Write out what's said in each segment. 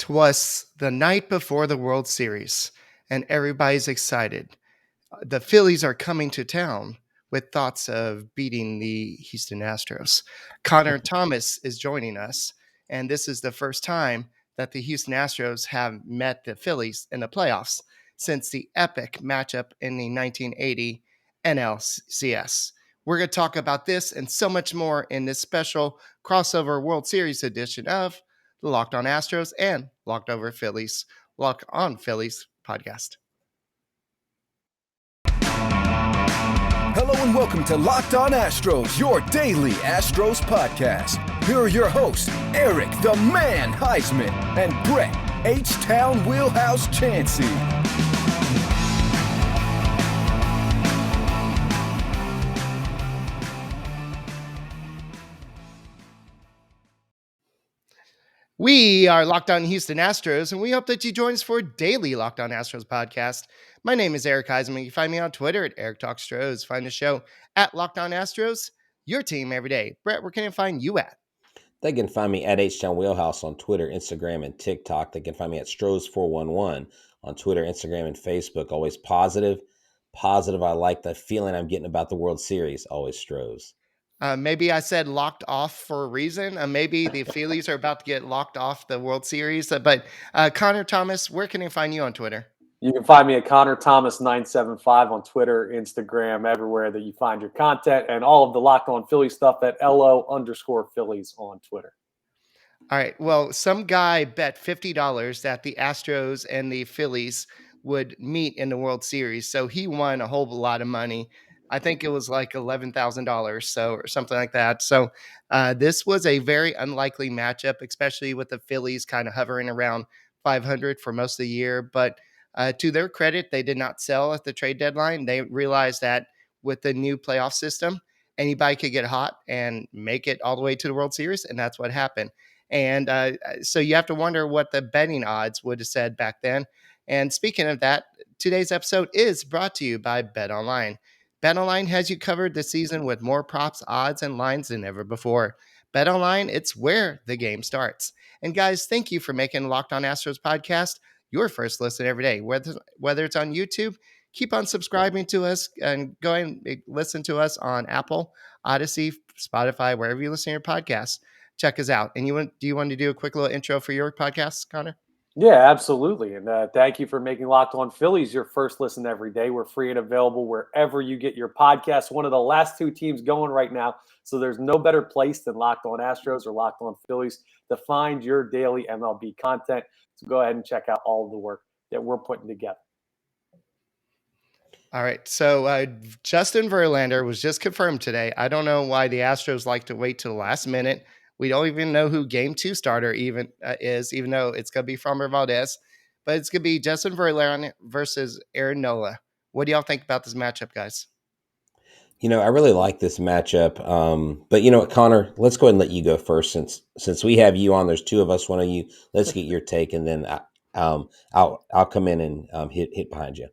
'Twas the night before the World Series, and everybody's excited. The Phillies are coming to town with thoughts of beating the Houston Astros. Connor Thomas is joining us, and this is the first time that the Houston Astros have met the Phillies in the playoffs since the epic matchup in the 1980 NLCS. We're going to talk about this and so much more in this special crossover World Series edition of the Locked On Astros and Locked On Phillies podcast. Hello and welcome to Locked On Astros, your daily Astros podcast. Here are your hosts, Eric the Man Heisman and Brett H-Town Wheelhouse Chansey. We are Locked On Houston Astros, and we hope that you join us for a daily Locked On Astros podcast. My name is Eric Heisman. You can find me on Twitter at Eric Talk Stros. Find the show at Locked On Astros, your team every day. Brett, where can I find you at? They can find me at H-Town Wheelhouse on Twitter, Instagram, and TikTok. They can find me at Stros411 on Twitter, Instagram, and Facebook. Always positive. I like the feeling I'm getting about the World Series. Always Stros. Maybe I said locked off for a reason. Maybe the Phillies are about to get locked off the World Series. But Connor Thomas, where can I find you on Twitter? You can find me at Connor Thomas 975 on Twitter, Instagram, everywhere that you find your content, and all of the Locked On Phillies stuff at LO_Phillies on Twitter. All right. Well, some guy bet $50 that the Astros and the Phillies would meet in the World Series. So he won a whole lot of money. I think it was like $11,000 or something like that. So this was a very unlikely matchup, especially with the Phillies kind of hovering around 500 for most of the year. But to their credit, they did not sell at the trade deadline. They realized that with the new playoff system, anybody could get hot and make it all the way to the World Series. And that's what happened. And so you have to wonder what the betting odds would have said back then. And speaking of that, today's episode is brought to you by BetOnline. BetOnline has you covered this season with more props, odds, and lines than ever before. BetOnline, it's where the game starts. And guys, thank you for making Locked On Astros podcast your first listen every day. Whether it's on YouTube, keep on subscribing to us and go and listen to us on Apple, Odyssey, Spotify, wherever you listen to your podcasts. Check us out. And do you want to do a quick little intro for your podcast, Connor? Yeah, absolutely. And thank you for making Locked On Phillies your first listen every day. We're free and available wherever you get your podcasts. One of the last two teams going right now. So there's no better place than Locked On Astros or Locked On Phillies to find your daily MLB content. So go ahead and check out all of the work that we're putting together. All right. So Justin Verlander was just confirmed today. I don't know why the Astros like to wait to the last minute. We don't even know who game 2 starter is, even though it's going to be Framber Valdez. But it's going to be Justin Verlander versus Aaron Nola. What do y'all think about this matchup, guys? You know, I really like this matchup. But you know what, Connor, let's go ahead and let you go first since we have you on. There's two of us. One of you. Let's get your take, and then I'll come in and hit behind you.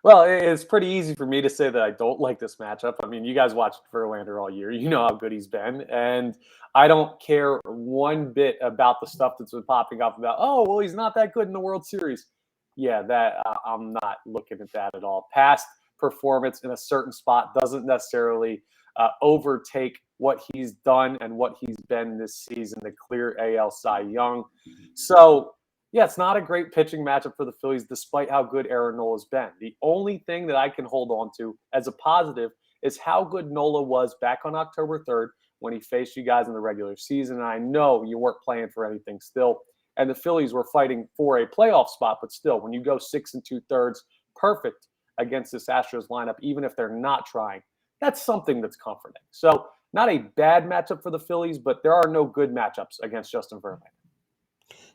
Well, it's pretty easy for me to say that I don't like this matchup. I mean, you guys watched Verlander all year. You know how good he's been. And I don't care one bit about the stuff that's been popping up about, oh, well, he's not that good in the World Series. Yeah, I'm not looking at that at all. Past performance in a certain spot doesn't necessarily overtake what he's done and what he's been this season, the clear AL Cy Young. So, yeah, it's not a great pitching matchup for the Phillies, despite how good Aaron Nola's been. The only thing that I can hold on to as a positive is how good Nola was back on October 3rd when he faced you guys in the regular season. And I know you weren't playing for anything still, and the Phillies were fighting for a playoff spot, but still, when you go 6 2/3 perfect against this Astros lineup, even if they're not trying, that's something that's comforting. So not a bad matchup for the Phillies, but there are no good matchups against Justin Verlander.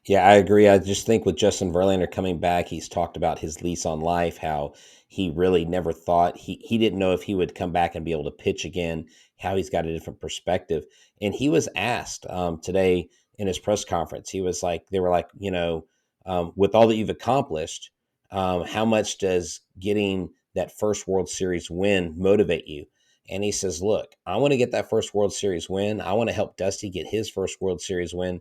Yeah, I agree. I just think with Justin Verlander coming back, he's talked about his lease on life, how he really never thought he didn't know if he would come back and be able to pitch again, how he's got a different perspective. And he was asked today in his press conference, they were like, with all that you've accomplished, how much does getting that first World Series win motivate you? And he says, look, I want to get that first World Series win. I want to help Dusty get his first World Series win.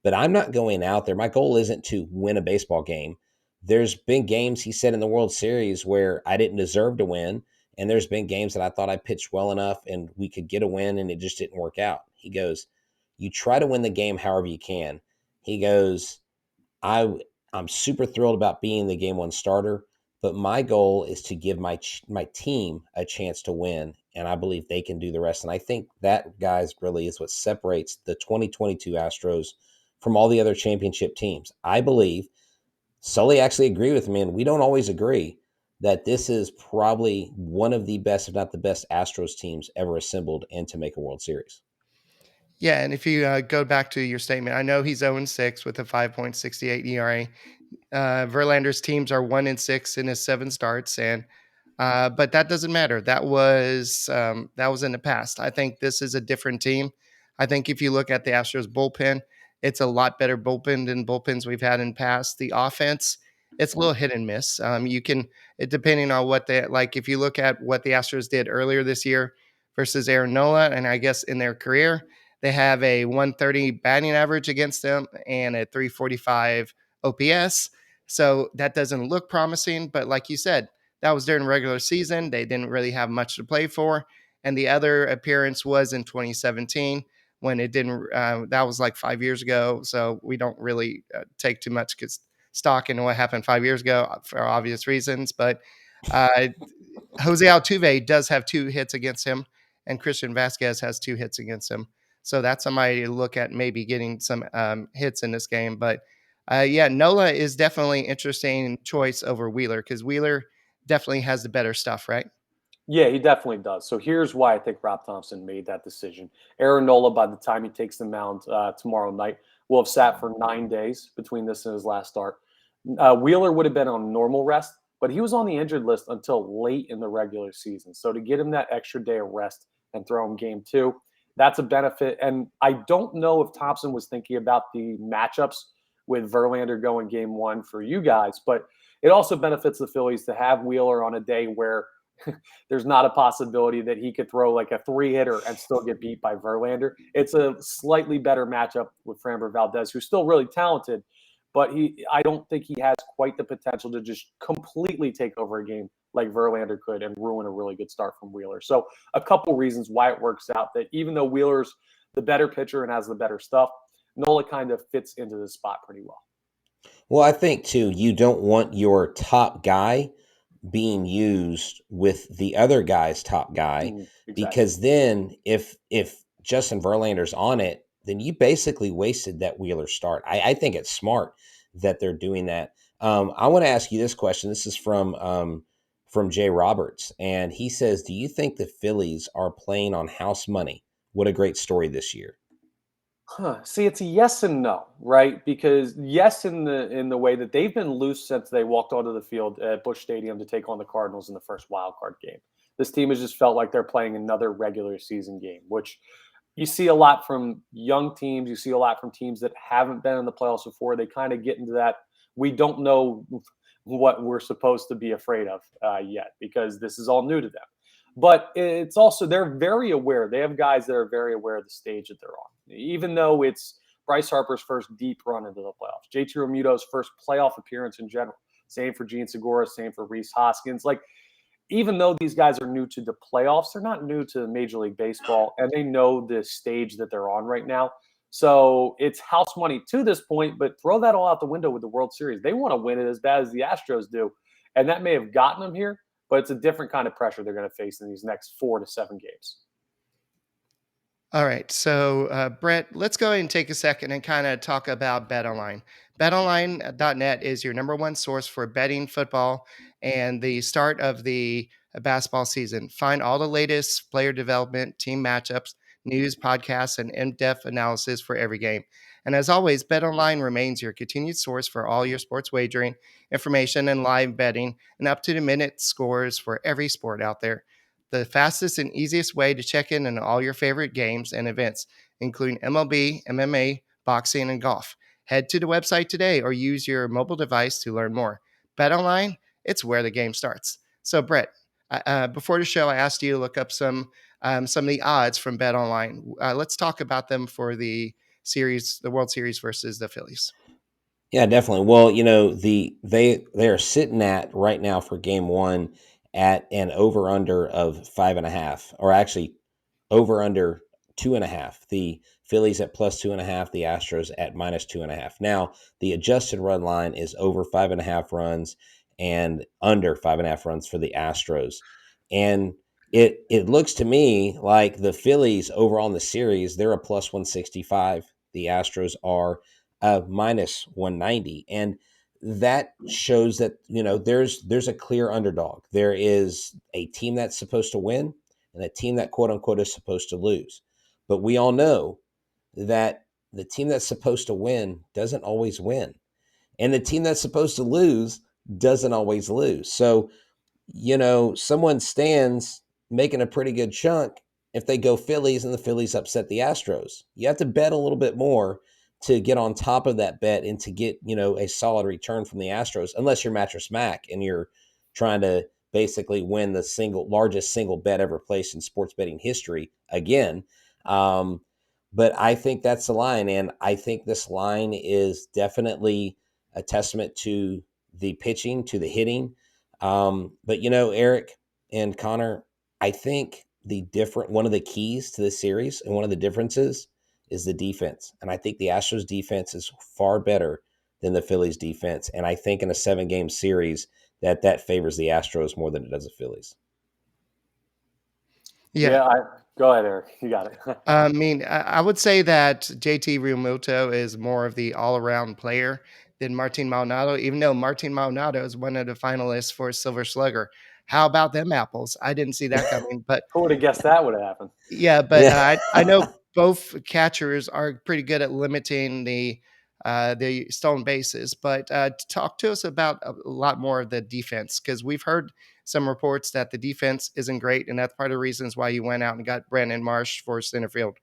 but I'm not going out there. My goal isn't to win a baseball game. There's been games, he said, in the World Series where I didn't deserve to win. And there's been games that I thought I pitched well enough and we could get a win and it just didn't work out. He goes, you try to win the game however you can. He goes, I I'm super thrilled about being the game one starter, but my goal is to give my team a chance to win, and I believe they can do the rest. And I think that, guys, really is what separates the 2022 Astros from all the other championship teams. I believe Sully actually agreed with me, and we don't always agree, that this is probably one of the best, if not the best, Astros teams ever assembled and to make a World Series. Yeah, and if you go back to your statement, I know he's 0-6 with a 5.68 ERA. Verlander's teams are 1-6 in his 7 starts, and but that doesn't matter. That was in the past. I think this is a different team. I think if you look at the Astros bullpen, it's a lot better bullpen than bullpens we've had in the past. The offense, it's a little hit and miss. Depending on what they like. If you look at what the Astros did earlier this year versus Aaron Nola, and I guess in their career, they have a 130 batting average against them and a 345 OPS. So that doesn't look promising. But like you said, that was during regular season. They didn't really have much to play for. And the other appearance was in 2017 when it didn't, that was like 5 years ago. So we don't really take too much stock in what happened 5 years ago for obvious reasons. But uh, Jose Altuve does have 2 hits against him, and Christian Vasquez has 2 hits against him. So that's somebody to look at maybe getting some hits in this game. But yeah, Nola is definitely interesting choice over Wheeler because Wheeler definitely has the better stuff, right? Yeah, he definitely does. So here's why I think Rob Thompson made that decision. Aaron Nola, by the time he takes the mound tomorrow night, will have sat for 9 days between this and his last start. Wheeler would have been on normal rest, but he was on the injured list until late in the regular season. So to get him that extra day of rest and throw him game 2, that's a benefit. And I don't know if Thompson was thinking about the matchups with Verlander going game 1 for you guys, but it also benefits the Phillies to have Wheeler on a day where there's not a possibility that he could throw like a 3-hitter and still get beat by Verlander. It's a slightly better matchup with Framber Valdez, who's still really talented, but I don't think he has quite the potential to just completely take over a game like Verlander could and ruin a really good start from Wheeler. So a couple reasons why it works out that even though Wheeler's the better pitcher and has the better stuff, Nola kind of fits into this spot pretty well. Well, I think too, you don't want your top guy being used with the other guy's top guy, Exactly. because then if Justin Verlander's on it, then you basically wasted that Wheeler start. I think it's smart that they're doing that. I want to ask you this question. This is from Jay Roberts, and he says, "Do you think the Phillies are playing on house money? What a great story this year." See, it's a yes and no, right? Because yes, in the way that they've been loose since they walked onto the field at Busch Stadium to take on the Cardinals in the first wild card game. This team has just felt like they're playing another regular season game, which you see a lot from young teams. You see a lot from teams that haven't been in the playoffs before. They kind of get into that. We don't know what we're supposed to be afraid of yet because this is all new to them. But it's also, they're very aware. They have guys that are very aware of the stage that they're on. Even though it's Bryce Harper's first deep run into the playoffs, JT Realmuto's first playoff appearance in general. Same for Gene Segura, same for Rhys Hoskins. Like, even though these guys are new to the playoffs, they're not new to Major League Baseball, and they know the stage that they're on right now. So it's house money to this point, but throw that all out the window with the World Series. They want to win it as bad as the Astros do, and that may have gotten them here, but it's a different kind of pressure they're going to face in these next 4 to 7 games. All right. So, Brett, let's go ahead and take a second and kind of talk about BetOnline. BetOnline.net is your number one source for betting football and the start of the basketball season. Find all the latest player development, team matchups, news, podcasts, and in depth analysis for every game. And as always, BetOnline remains your continued source for all your sports wagering information and live betting and up to the minute scores for every sport out there. The fastest and easiest way to check in on all your favorite games and events, including MLB, MMA, boxing, and golf. Head to the website today or use your mobile device to learn more. Bet online, it's where the game starts. So, Brett, before the show, I asked you to look up some of the odds from Bet Online. Let's talk about them for the series, the World Series versus the Phillies. Yeah, definitely. Well, they are sitting at right now for game one at an over under of 5.5, or actually over under 2.5. The Phillies at plus 2.5, the Astros at minus 2.5. Now, the adjusted run line is over 5.5 runs and under 5.5 runs for the Astros. And it looks to me like the Phillies overall in the series, they're a plus 165. The Astros are minus 190. And that shows that, there's a clear underdog. There is a team that's supposed to win and a team that quote unquote is supposed to lose. But we all know that the team that's supposed to win doesn't always win. And the team that's supposed to lose doesn't always lose. So, someone stands making a pretty good chunk if they go Phillies and the Phillies upset the Astros. You have to bet a little bit more to get on top of that bet and to get, a solid return from the Astros, unless you're Mattress Mac and you're trying to basically win the largest single bet ever placed in sports betting history again. But I think that's the line. And I think this line is definitely a testament to the pitching, to the hitting. But Eric and Connor, I think one of the keys to this series and one of the differences is the defense. And I think the Astros defense is far better than the Phillies defense. And I think in a 7-game series that favors the Astros more than it does the Phillies. Yeah. Yeah, go ahead, Eric. You got it. I mean, I would say that JT Realmuto is more of the all-around player than Martin Maldonado, even though Martin Maldonado is one of the finalists for Silver Slugger. How about them apples? I didn't see that coming, but Who would have guessed that would have happened? yeah, but Yeah. I know both catchers are pretty good at limiting the stolen bases. But talk to us about a lot more of the defense, because we've heard some reports that the defense isn't great, and that's part of the reasons why you went out and got Brandon Marsh for center field.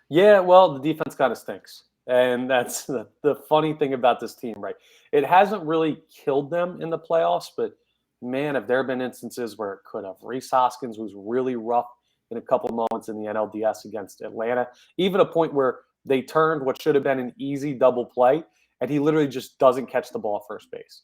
Yeah, well, the defense kind of stinks. And that's the funny thing about this team, right? It hasn't really killed them in the playoffs, but man, have there been instances where it could have. Reese Hoskins was really rough in a couple moments in the NLDS against Atlanta, even a point where they turned what should have been an easy double play, and he literally just doesn't catch the ball at first base.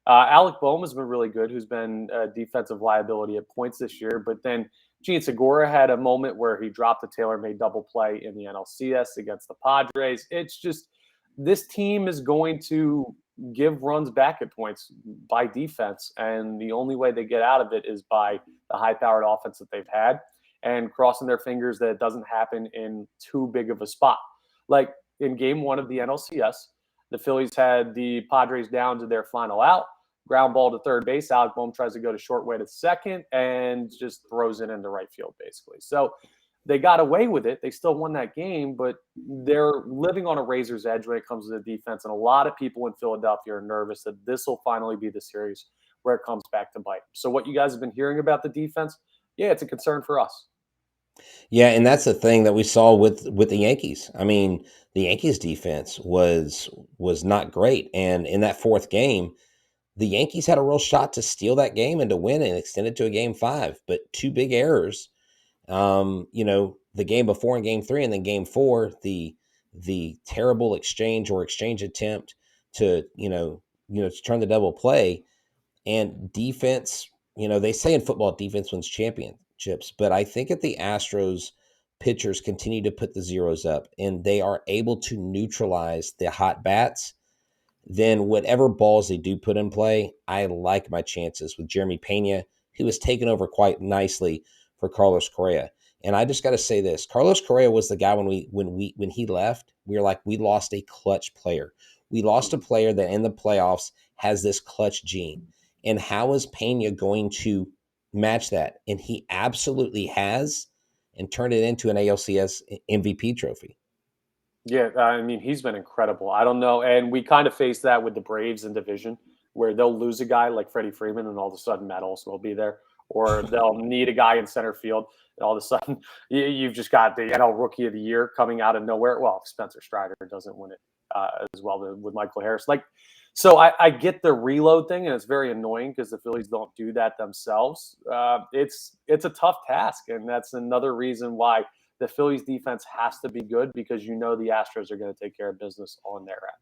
Alec Bohm has been really good, who's been a defensive liability at points this year, but then Gene Segura had a moment where he dropped a tailor-made double play in the NLCS against the Padres. It's just this team is going to give runs back at points by defense, and the only way they get out of it is by the high-powered offense that they've had and crossing their fingers that it doesn't happen in too big of a spot. Like in game one of the NLCS, the Phillies had the Padres down to their final out. Ground ball to third base. Alec Bohm tries to go to short way to second and just throws it into right field, basically. So they got away with it. They still won that game, but they're living on a razor's edge when it comes to the defense. And a lot of people in Philadelphia are nervous that this will finally be the series where it comes back to bite. So what you guys have been hearing about the defense, yeah, it's a concern for us. Yeah, and that's the thing that we saw with the Yankees. I mean, the Yankees defense was not great. And in that fourth game, the Yankees had a real shot to steal that game and to win and extend it to a game 5, but 2 big errors. The game before in game 3 and then game 4, the terrible exchange attempt to, to turn the double play, and defense, they say in football, defense wins championships, but I think if the Astros pitchers continue to put the zeros up and they are able to neutralize the hot bats, then whatever balls they do put in play, I like my chances with Jeremy Pena, who has taken over quite nicely for Carlos Correa. And I just got to say this: Carlos Correa was the guy when he left, we were like, we lost a clutch player. We lost a player that in the playoffs has this clutch gene. And how is Pena going to match that? And he absolutely has, and turned it into an ALCS MVP trophy. Yeah, I mean, he's been incredible. I don't know. And we kind of face that with the Braves in division, where they'll lose a guy like Freddie Freeman and all of a sudden Matt Olson will be there. Or they'll need a guy in center field and all of a sudden you've just got the NL Rookie of the Year coming out of nowhere. Well, Spencer Strider doesn't win it as well with Michael Harris. So I get the reload thing, and it's very annoying because the Phillies don't do that themselves. It's a tough task, and that's another reason why the Phillies defense has to be good because the Astros are going to take care of business on their end.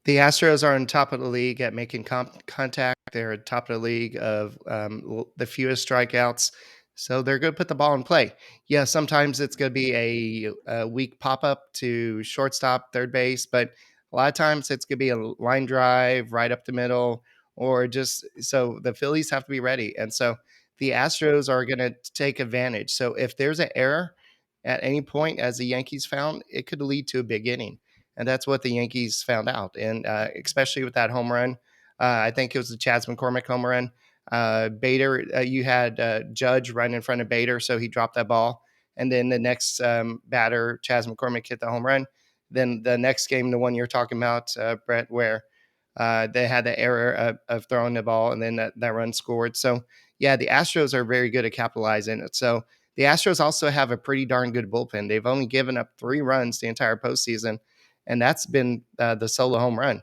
The Astros are on top of the league at making contact. They're at top of the league of the fewest strikeouts. So they're going to put the ball in play. Yeah, sometimes it's going to be a weak pop up to shortstop, third base, but a lot of times it's going to be a line drive right up the middle, or just so the Phillies have to be ready. And so the Astros are going to take advantage. So if there's an error at any point, as the Yankees found, it could lead to a big inning. And that's what the Yankees found out. And especially with that home run, I think it was the Chas McCormick home run. Bader, you had Judge run in front of Bader, so he dropped that ball. And then the next batter, Chas McCormick, hit the home run. Then the next game, the one you're talking about, Brett, where they had the error of throwing the ball, and then that run scored. So, yeah, the Astros are very good at capitalizing it. So the Astros also have a pretty darn good bullpen. They've only given up 3 runs the entire postseason, and that's been the solo home run.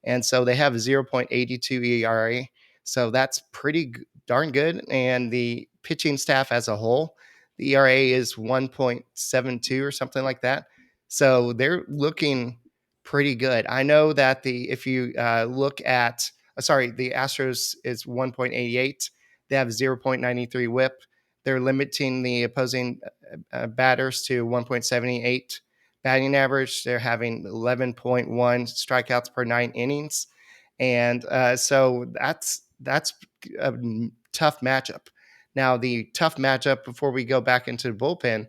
And so they have a 0.82 ERA. So that's pretty darn good. And the pitching staff as a whole, the ERA is 1.72 or something like that. So they're looking pretty good. I know that if you look at, the Astros is 1.88. They have 0.93 whip. They're limiting the opposing batters to 1.78 batting average. They're having 11.1 strikeouts per 9 innings. And so that's a tough matchup. Now, the tough matchup before we go back into the bullpen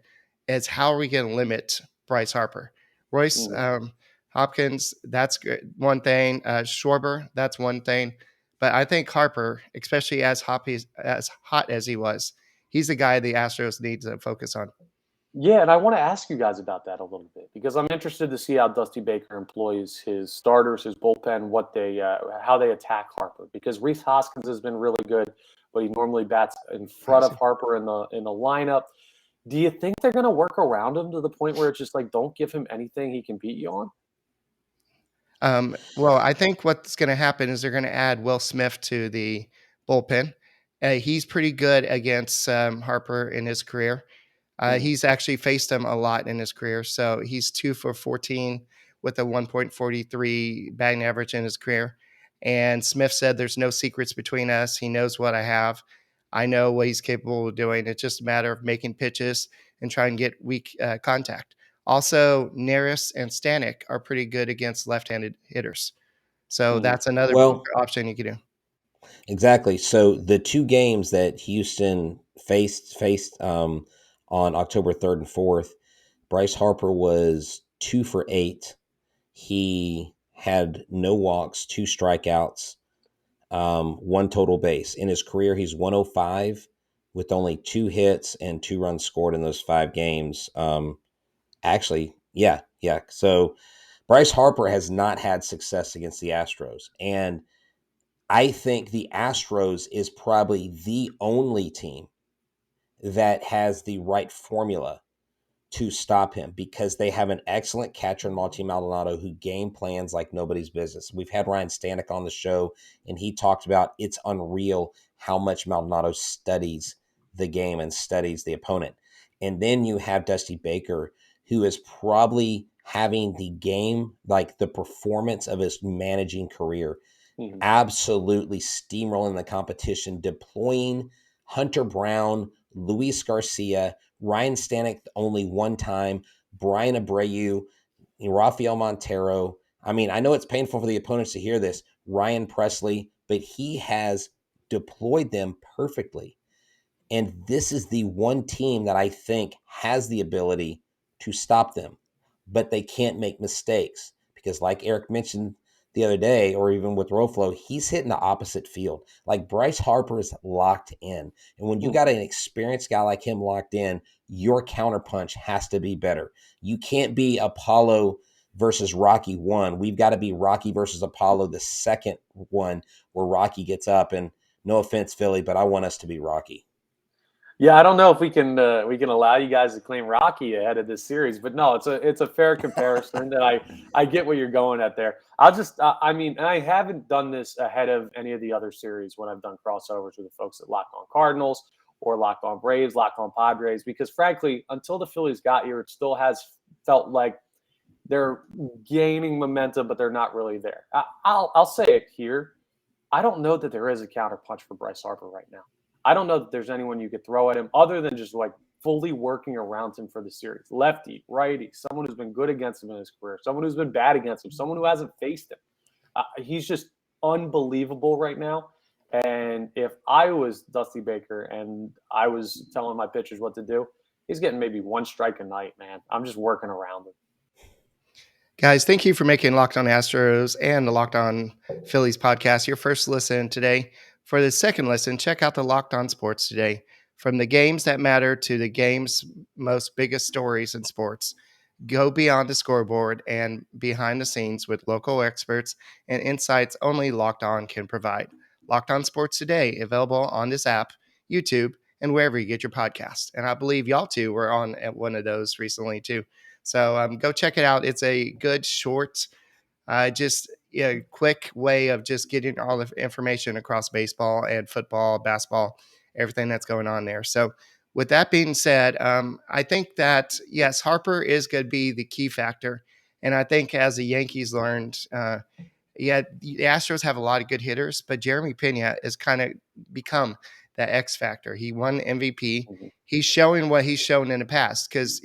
is how are we going to limit Bryce Harper? Royce Hopkins, that's one thing. Schwarber, that's one thing. But I think Harper, especially as hot as he was, he's the guy the Astros need to focus on. Yeah, and I want to ask you guys about that a little bit because I'm interested to see how Dusty Baker employs his starters, his bullpen, how they attack Harper. Because Rhys Hoskins has been really good, but he normally bats in front of Harper in the lineup. Do you think they're going to work around him to the point where it's just like, don't give him anything he can beat you on? Well, I think what's going to happen is they're going to add Will Smith to the bullpen. He's pretty good against Harper in his career. He's actually faced him a lot in his career. So he's 2 for 14 with a 1.43 batting average in his career. And Smith said, there's no secrets between us. He knows what I have. I know what he's capable of doing. It's just a matter of making pitches and trying to get weak contact. Also, Neris and Stanek are pretty good against left-handed hitters. So that's another Well, option you could do. exactly. So the 2 games that Houston faced on October 3rd and 4th, Bryce Harper was 2 for 8. He had no walks, 2 strikeouts, 1 total base. In his career, he's 105 with only 2 hits and 2 runs scored in those 5 games. Actually, yeah. So Bryce Harper has not had success against the Astros. And I think the Astros is probably the only team that has the right formula to stop him because they have an excellent catcher in Monty Maldonado who game plans like nobody's business. We've had Ryan Stanek on the show, and he talked about it's unreal how much Maldonado studies the game and studies the opponent. And then you have Dusty Baker, who is probably having the game, like the performance of his managing career, absolutely steamrolling the competition, deploying Hunter Brown, Luis Garcia, Ryan Stanek only one time, Brian Abreu, Rafael Montero. I mean, I know it's painful for the opponents to hear this, Ryan Presley, but he has deployed them perfectly. And this is the one team that I think has the ability to stop them, but they can't make mistakes because, like Eric mentioned the other day, or even with Roflo, he's hitting the opposite field. Like Bryce Harper is locked in. And when you got an experienced guy like him locked in, your counterpunch has to be better. You can't be Apollo versus Rocky 1. We've got to be Rocky versus Apollo, the second one where Rocky gets up. And no offense, Philly, but I want us to be Rocky. Yeah, I don't know if we can allow you guys to claim Rocky ahead of this series, but no, it's a fair comparison that I get what you're going at there. I mean, and I haven't done this ahead of any of the other series when I've done crossovers with the folks at Locked On Cardinals or Locked On Braves, Locked On Padres, because frankly, until the Phillies got here, it still has felt like they're gaining momentum, but they're not really there. I'll say it here. I don't know that there is a counterpunch for Bryce Harper right now. I don't know that there's anyone you could throw at him other than just like fully working around him for the series. Lefty, righty, someone who's been good against him in his career, someone who's been bad against him, someone who hasn't faced him. He's just unbelievable right now. And if I was Dusty Baker and I was telling my pitchers what to do, he's getting maybe one strike a night, man. I'm just working around him. Guys, thank you for making Locked On Astros and the Locked On Phillies podcast your first listen today. For the second listen, check out the Locked On Sports today. From the games that matter to the game's most biggest stories in sports, go beyond the scoreboard and behind the scenes with local experts and insights only Locked On can provide. Locked On Sports today, available on this app, YouTube, and wherever you get your podcast. And I believe y'all two were on at one of those recently too. So go check it out. It's a good, short, quick way of just getting all the information across baseball and football, basketball, everything that's going on there. So with that being said, I think that, yes, Harper is going to be the key factor. And I think as the Yankees learned, the Astros have a lot of good hitters, but Jeremy Pena has kind of become that X factor. He won MVP. Mhm. He's showing what he's shown in the past because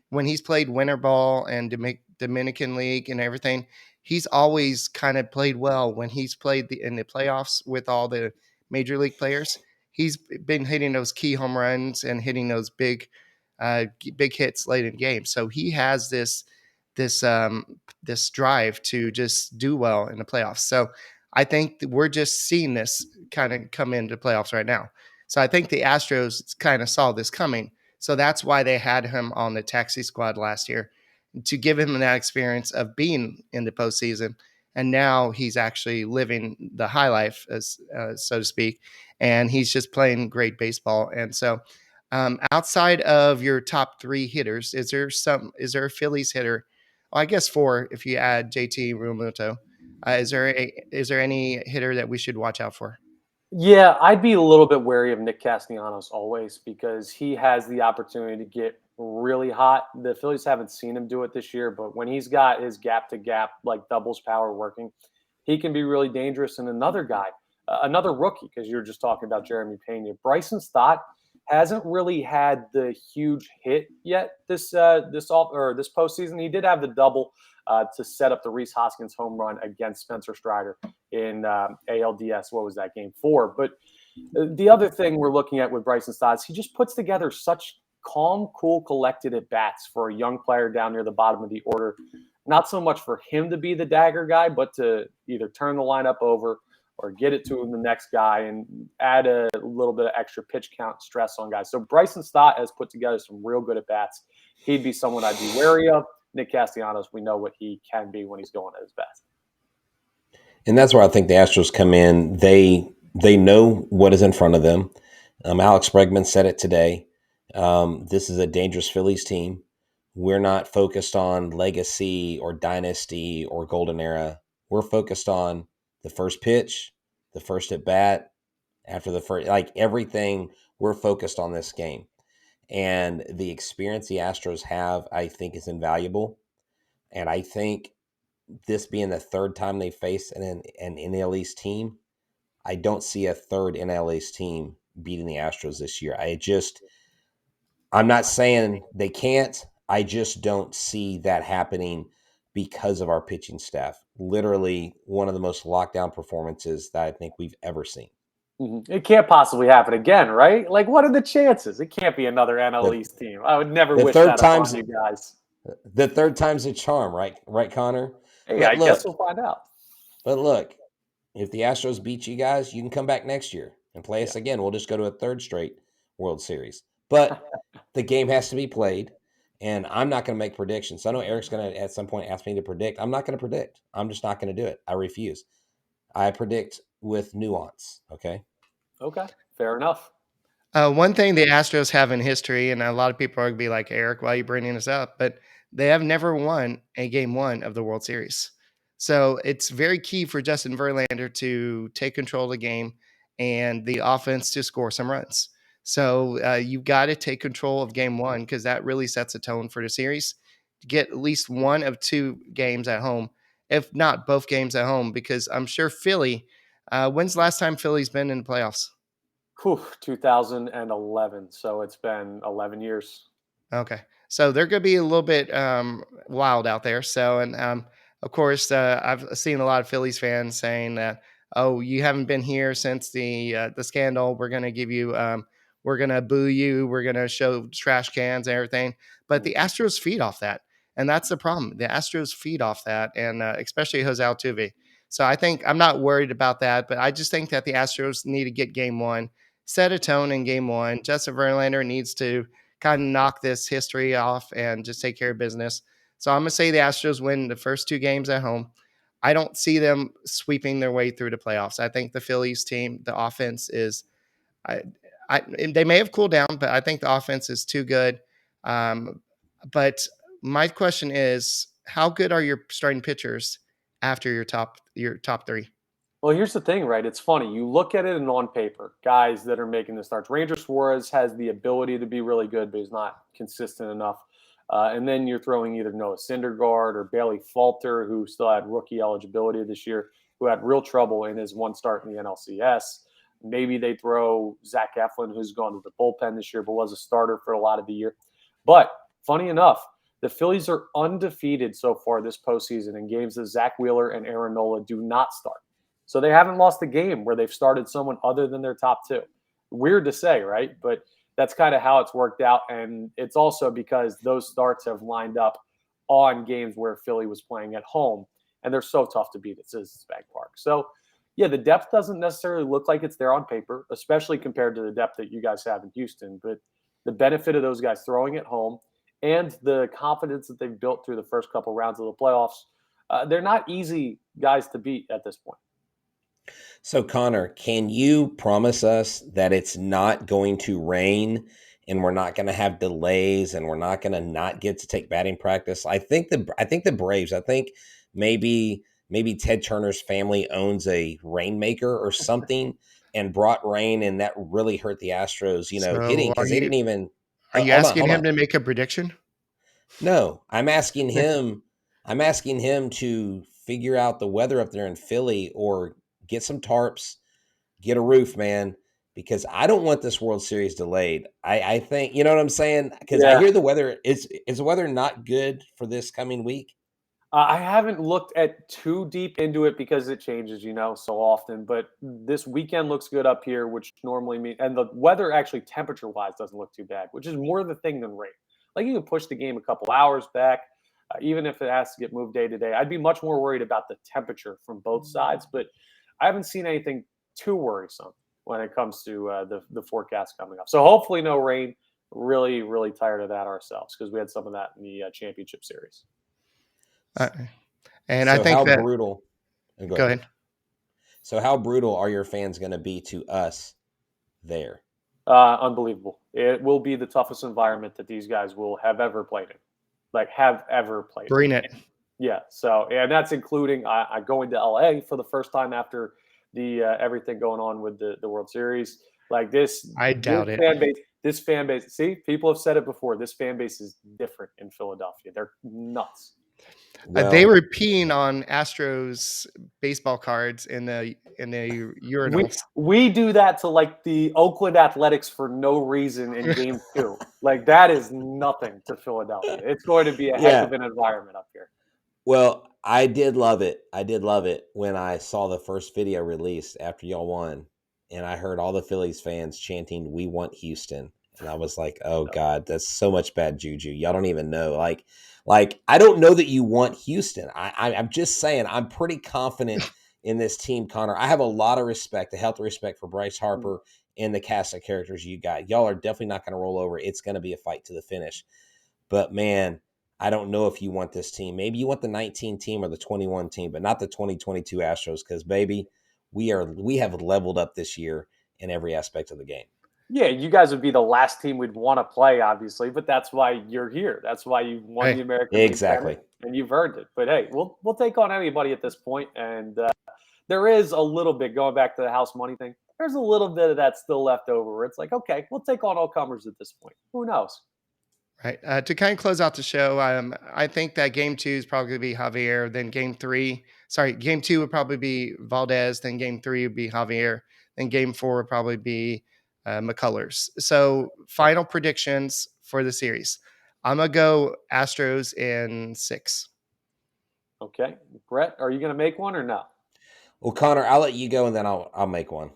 when he's played winter ball and Dominican League and everything, he's always kind of played well when he's played in the playoffs with all the major league players. He's been hitting those key home runs and hitting those big hits late in games. So he has this this drive to just do well in the playoffs. So I think that we're just seeing this kind of come into playoffs right now. So I think the Astros kind of saw this coming. So that's why they had him on the taxi squad last year to give him that experience of being in the postseason. And now he's actually living the high life, as so to speak, and he's just playing great baseball. And so, outside of your top three hitters, is there a Phillies hitter? Well, I guess four if you add JT Realmuto. Is there any hitter that we should watch out for? Yeah, I'd be a little bit wary of Nick Castellanos always because he has the opportunity to get really hot. The Phillies haven't seen him do it this year, but when he's got his gap to gap, like doubles power working, he can be really dangerous. And another guy, another rookie, because you're just talking about Jeremy Pena, Bryson Stott hasn't really had the huge hit yet this postseason. He did have the double to set up the Rhys Hoskins home run against Spencer Strider in ALDS. What was that, game 4? But the other thing we're looking at with Bryson Stott is he just puts together such calm, cool, collected at bats for a young player down near the bottom of the order. Not so much for him to be the dagger guy, but to either turn the lineup over or get it to the next guy and add a little bit of extra pitch count stress on guys. So Bryson Stott has put together some real good at bats. He'd be someone I'd be wary of. Nick Castellanos, we know what he can be when he's going at his best. And that's where I think the Astros come in. They know what is in front of them. Alex Bregman said it today. This is a dangerous Phillies team. We're not focused on legacy or dynasty or golden era. We're focused on the first pitch, the first at bat, after the first, like everything. We're focused on this game. And the experience the Astros have, I think, is invaluable. And I think this being the third time they face an NL East team, I don't see a third NL East team beating the Astros this year. I'm not saying they can't. I just don't see that happening because of our pitching staff. Literally one of the most lockdown performances that I think we've ever seen. Mm-hmm. It can't possibly happen again, right? Like, what are the chances? It can't be another NL East team. I would never The wish third that upon time's you guys. the third time's a charm, right? Right, Connor? Hey, But I guess look, we'll find out. but look, if the Astros beat you guys, you can come back next year and play us Yeah. again. We'll just go to a third straight World Series. But the game has to be played, and I'm not going to make predictions. So I know Eric's going to at some point ask me to predict. I'm not going to predict. I'm just not going to do it. I refuse. I predict with nuance, okay? Okay, fair enough. One thing the Astros have in history, and a lot of people are going to be like, Eric, why are you bringing this up? But they have never won a game one of the World Series. So it's very key for Justin Verlander to take control of the game and the offense to score some runs. So you've got to take control of game one because that really sets a tone for the series. Get at least one of two games at home, if not both games at home, because I'm sure Philly. When's the last time Philly's been in the playoffs? 2011. So it's been 11 years. Okay. So they're going to be a little bit wild out there. So, and of course, I've seen a lot of Phillies fans saying that, "Oh, you haven't been here since the scandal. We're going to give you, we're going to boo you. We're going to show trash cans and everything." But the Astros feed off that, and that's the problem. The Astros feed off that, and especially Jose Altuve. So I think I'm not worried about that, but I just think that the Astros need to get game one, set a tone in game one. Justin Verlander needs to kind of knock this history off and just take care of business. So I'm going to say the Astros win the first two games at home. I don't see them sweeping their way through the playoffs. I think the Phillies team, the offense is, I, they may have cooled down, but I think the offense is too good. But my question is, how good are your starting pitchers after your top three? Well, here's the thing, right? It's funny. You look at it and on paper, guys that are making the starts. Ranger Suarez has the ability to be really good, but he's not consistent enough. And then you're throwing either Noah Syndergaard or Bailey Falter, who still had rookie eligibility this year, who had real trouble in his one start in the NLCS. Maybe they throw Zach Eflin, who's gone to the bullpen this year, but was a starter for a lot of the year. But funny enough, the Phillies are undefeated so far this postseason in games that Zach Wheeler and Aaron Nola do not start. So they haven't lost a game where they've started someone other than their top two. Weird to say, right? But that's kind of how it's worked out. And it's also because those starts have lined up on games where Philly was playing at home. And they're so tough to beat at Citizens Bank Park. So, yeah, the depth doesn't necessarily look like it's there on paper, especially compared to the depth that you guys have in Houston. But the benefit of those guys throwing at home and the confidence that they've built through the first couple rounds of the playoffs, they're not easy guys to beat at this point. So, Connor, can you promise us that it's not going to rain and we're not going to have delays and we're not going to not get to take batting practice? I think the Braves. I think maybe Ted Turner's family owns a rainmaker or something and brought rain, and that really hurt the Astros. Hitting So because they didn't even. are you Hold on, asking hold him on. to make a prediction? No, I'm asking him. I'm asking him to figure out the weather up there in Philly or get some tarps, get a roof, man, because I don't want this World Series delayed. I think, you know what I'm saying? Because I Yeah. hear the weather is the weather not good for this coming week? I haven't looked at too deep into it because it changes, so often. But this weekend looks good up here, which normally means, and the weather actually temperature wise doesn't look too bad, which is more the thing than rain. Like you can push the game a couple hours back, even if it has to get moved day to day. I'd be much more worried about the temperature from both sides, but I haven't seen anything too worrisome when it comes to the forecast coming up. So hopefully no rain. Really, really tired of that ourselves because we had some of that in the championship series. Uh, and I So think how that brutal? Go go ahead. ahead. So how brutal are your fans going to be to us there? Unbelievable. It will be the toughest environment that these guys will have ever played in. Like have ever played in. Bring it. Yeah. So and that's including I going to LA for the first time after the everything going on with the World Series. Like I this doubt it. fan base. This fan base. See, people have said it before. This fan base is different in Philadelphia. They're nuts. They Well, were peeing on Astros baseball cards in the We urinals. we do that to like the Oakland Athletics for no reason in game two. Like that is nothing to Philadelphia. It's going to be a heck yeah. of an environment up here. Well, I did love it. I did love it when I saw the first video released after y'all won, and I heard all the Phillies fans chanting, "We want Houston," and I was like, "Oh God, that's so much bad juju. Y'all don't even know." Like I don't know that you want Houston. I'm just saying I'm pretty confident in this team, Connor. I have a lot of respect, a healthy respect for Bryce Harper and the cast of characters you got. Y'all are definitely not going to roll over. It's going to be a fight to the finish. But man, I don't know if you want this team. Maybe you want the 19 team or the 21 team, but not the 2022 Astros because, baby, we have leveled up this year in every aspect of the game. Yeah, you guys would be the last team we'd want to play, obviously, but that's why you're here. That's why you won the Hey, American League pennant Exactly. and you've earned it. But hey, we'll take on anybody at this point, and there is a little bit, going back to the house money thing, there's a little bit of that still left over where it's like, okay, we'll take on all comers at this point. Who knows? Right. To kind of close out the show, I think that game two is probably going to be Javier. Then game two would probably be Valdez. Then game three would be Javier. Then game four would probably be McCullers. So final predictions for the series. I'm going to go Astros in 6. Okay. Brett, are you going to make one or no? Well, Connor, I'll let you go, and then I'll make one.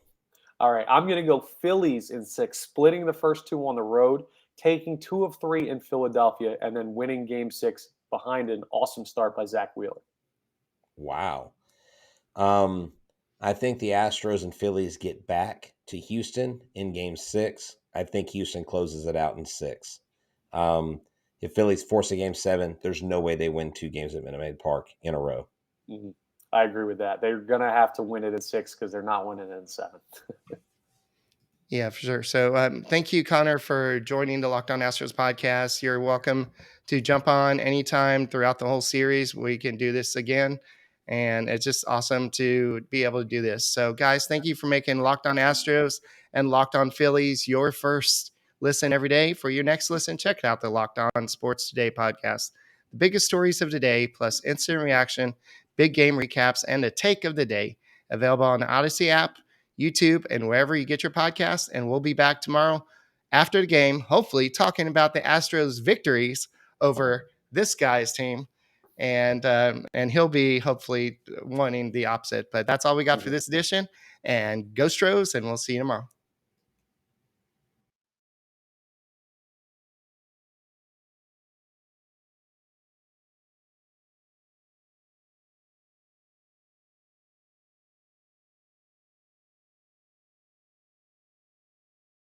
All right. I'm going to go Phillies in 6, splitting the first 2 on the road, taking 2 of 3 in Philadelphia, and then winning game 6 behind an awesome start by Zach Wheeler. Wow. I think the Astros and Phillies get back to Houston in game 6. I think Houston closes it out in 6. If Phillies force a game 7, there's no way they win 2 games at Minute Maid Park in a row. Mm-hmm. I agree with that. They're going to have to win it in 6 because they're not winning it in 7. Yeah, for sure. So thank you, Connor, for joining the Locked On Astros podcast. You're welcome to jump on anytime throughout the whole series. We can do this again. And it's just awesome to be able to do this. So, guys, thank you for making Locked On Astros and Locked On Phillies your first listen every day. For your next listen, check out the Locked On Sports Today podcast. The biggest stories of today, plus instant reaction, big game recaps, and a take of the day. Available on the Odyssey app, YouTube, and wherever you get your podcasts. And we'll be back tomorrow after the game, hopefully talking about the Astros victories over this guy's team. And he'll be hopefully wanting the opposite. But that's all we got for this edition. And go Stros, and we'll see you tomorrow.